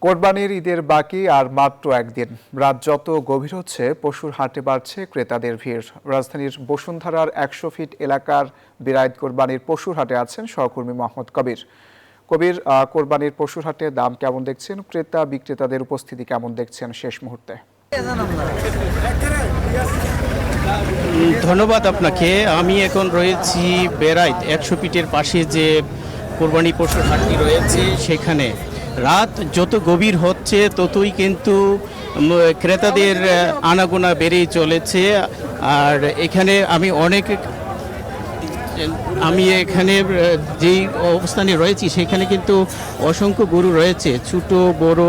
কোরবানির ঈদের বাকি আর মাত্র একদিন। রাত যত গভীর হচ্ছে পশুর হাটে বাড়ছে ক্রেতাদের ভিড়। রাজধানীর বসুন্ধরার ১০০ ফিট এলাকার বেরাইদ কোরবানির পশুর হাটে আছেন সহকর্মী মোহাম্মদ কবির। কবির, কোরবানির পশুর হাটে দাম কেমন দেখছেন, ক্রেতা বিক্রেতাদের উপস্থিতি কেমন দেখছেন শেষ মুহূর্তে? ধন্যবাদ আপনাকে। আমি এখন রয়েছি বেরাইদ ১০০ ফিটের পাশে যে কোরবানি পশুর হাটটি রয়েছে সেখানে। রাত যত গভীর হচ্ছে ততই কিন্তু ক্রেতাদের আনাগোনা বেড়েই চলেছে। আর এখানে আমি এখানে যেই অবস্থানে রয়েছি সেখানে কিন্তু অসংখ্য গরু রয়েছে, ছোট বড়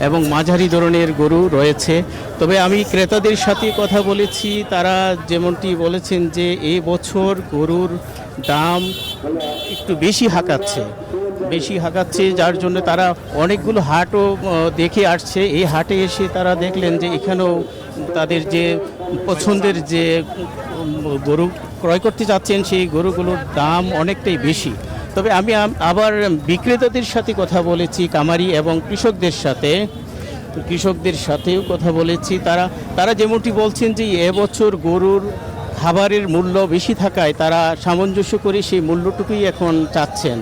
এবং মাঝারি ধরনের গরু রয়েছে। তবে আমি ক্রেতাদের সাথে কথা বলেছি, তারা যেমনটি বলেছেন যে এই বছর গরুর দাম একটু বেশি হাঁকাচ্ছে, যার জন্য তারা অনেকগুলো হাটও দেখে আসছে। এই হাটে এসে তারা দেখলেন যে এখানেও তাদের যে পছন্দের যে গরু ক্রয় করতে যাচ্ছেন সেই গরুগুলোর দাম অনেকটাই বেশি। তবে আমি আবার বিক্রেতাদের সাথে কথা বলেছি, কামারি এবং কৃষকদের সাথেও কথা বলেছি। তারা যেমনটি বলছেন যে এবছর গরুর খাবারের মূল্য বেশি থাকায় তারা সামঞ্জস্য করে সেই মূল্যটুকুই এখন চাচ্ছেন।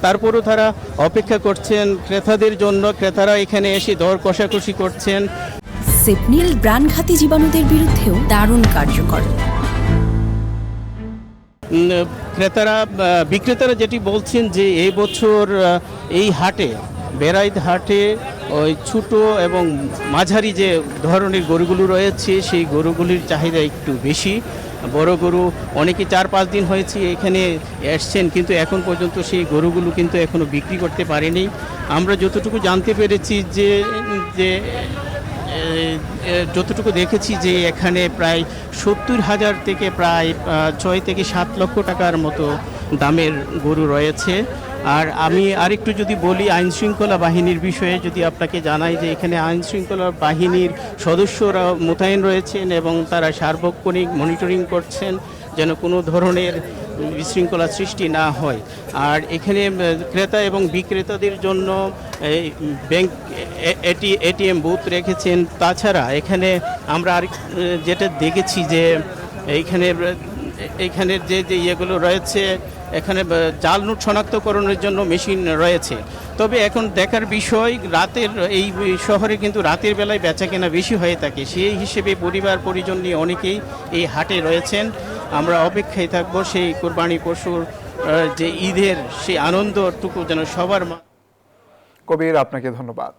তারপরও তারা অপেক্ষা করছেন ক্রেতাদের জন্য। ক্রেতারা এখানে এসে দর কষাকষি করছেন। সিপনিল প্রাণঘাতী জীবাণুদের বিরুদ্ধেও দারুণ কার্যকর। বিক্রেতারা যেটি বলছেন যে এই বছর এই হাটে, বেরাইদ হাটে, ওই ছোট এবং মাঝারি যে ধরনের গরুগুলো রয়েছে সেই গরুগুলির চাহিদা একটু বেশি। বড় গরু অনেকে ৪-৫ দিন হয়েছে এখানে এসছেন, কিন্তু এখন পর্যন্ত সেই গরুগুলো কিন্তু এখনও বিক্রি করতে পারেনি। আমরা যতটুকু জানতে পেরেছি যে যতটুকু দেখেছি যে এখানে প্রায় ৭০,০০০ থেকে প্রায় ৬ থেকে ৭ লক্ষ টাকার মতো দামের গরু রয়েছে। আর আমি আরেকটু যদি বলি আইনশৃঙ্খলা বাহিনীর বিষয়ে, যদি আপনাকে জানাই যে এখানে আইনশৃঙ্খলা বাহিনীর সদস্যরা মোতায়েন রয়েছেন এবং তারা সার্বক্ষণিক মনিটরিং করছেন যেন কোনো ধরনের বিশৃঙ্খলা সৃষ্টি না হয়। আর এখানে ক্রেতা এবং বিক্রেতাদের জন্য ব্যাংক এটিএম বুথ রেখেছেন। তাছাড়া এখানে আমরা আর যেটা দেখেছি যে এইখানের যে ইয়েগুলো রয়েছে, এখানে জাল নোট শনাক্তকরণের জন্য মেশিন রয়েছে। তবে এখন দেখার বিষয়, রাতের এই শহরে কিন্তু রাতের বেলায় বেচাকেনা বেশি হয়ে থাকে। সেই হিসেবে পরিবার পরিজন নিয়ে অনেকেই এই হাটে রয়েছেন। আমরা অপেক্ষায় থাকবো সেই কোরবানি পশুর যে ঈদের সেই আনন্দটুকু যেন সবার। কবির, আপনাকে ধন্যবাদ।